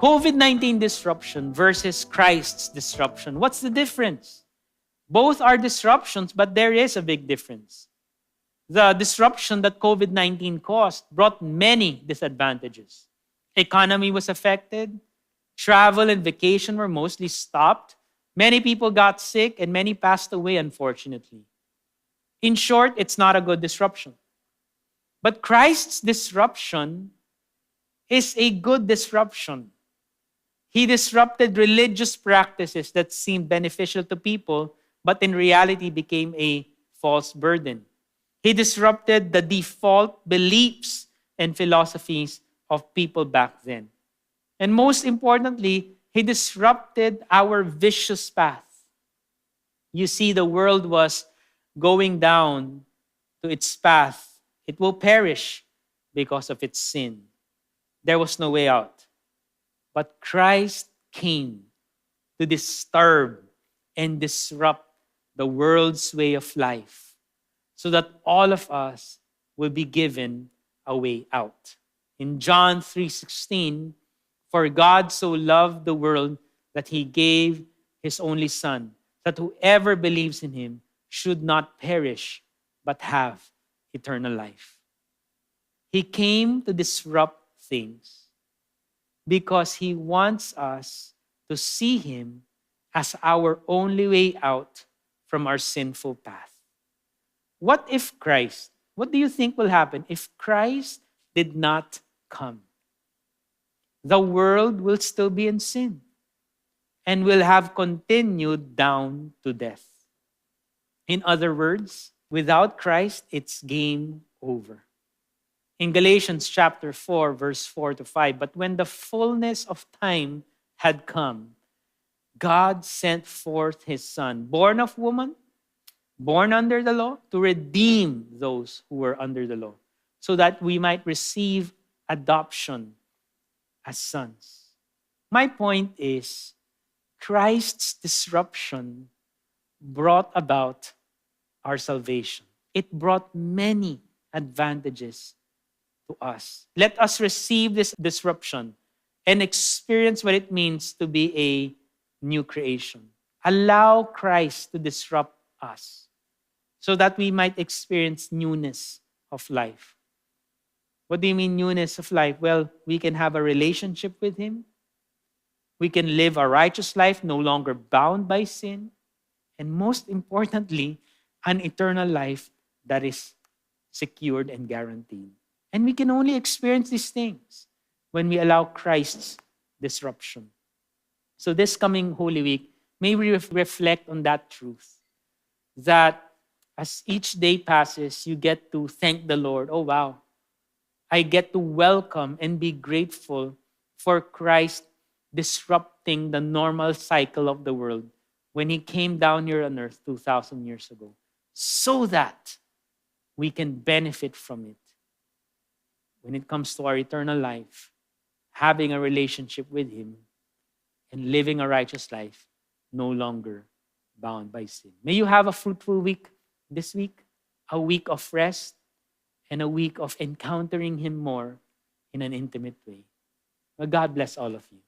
COVID-19 disruption versus Christ's disruption. What's the difference? Both are disruptions, but there is a big difference. The disruption that COVID-19 caused brought many disadvantages. Economy was affected. Travel and vacation were mostly stopped. Many people got sick and many passed away, unfortunately. In short, it's not a good disruption. But Christ's disruption is a good disruption. He disrupted religious practices that seemed beneficial to people, but in reality became a false burden. He disrupted the default beliefs and philosophies of people back then. And most importantly, he disrupted our vicious path. You see, the world was going down to its path. It will perish because of its sin. There was no way out. But Christ came to disturb and disrupt the world's way of life so that all of us will be given a way out. In John 3:16, for God so loved the world that he gave his only Son, that whoever believes in him should not perish but have eternal life. He came to disrupt things because he wants us to see him as our only way out from our sinful path. What do you think will happen if Christ did not come? The world will still be in sin and will have continued down to death. In other words, without Christ, it's game over. In Galatians chapter 4, verse 4 to 5, but when the fullness of time had come, God sent forth his Son, born of woman, born under the law, to redeem those who were under the law, so that we might receive adoption as sons. My point is, Christ's disruption brought about our salvation. It brought many advantages to us. Let us receive this disruption and experience what it means to be a new creation. Allow Christ to disrupt us so that we might experience newness of life. What do you mean newness of life? Well, we can have a relationship with him. We can live a righteous life, no longer bound by sin. And most importantly, an eternal life that is secured and guaranteed. And we can only experience these things when we allow Christ's disruption. So this coming Holy Week, may we reflect on that truth, that as each day passes, you get to thank the Lord. Oh, wow. I get to welcome and be grateful for Christ disrupting the normal cycle of the world when he came down here on earth 2,000 years ago, so that we can benefit from it. When it comes to our eternal life, having a relationship with him and living a righteous life, no longer bound by sin. May you have a fruitful week this week, a week of rest, and a week of encountering him more in an intimate way. Well, God bless all of you.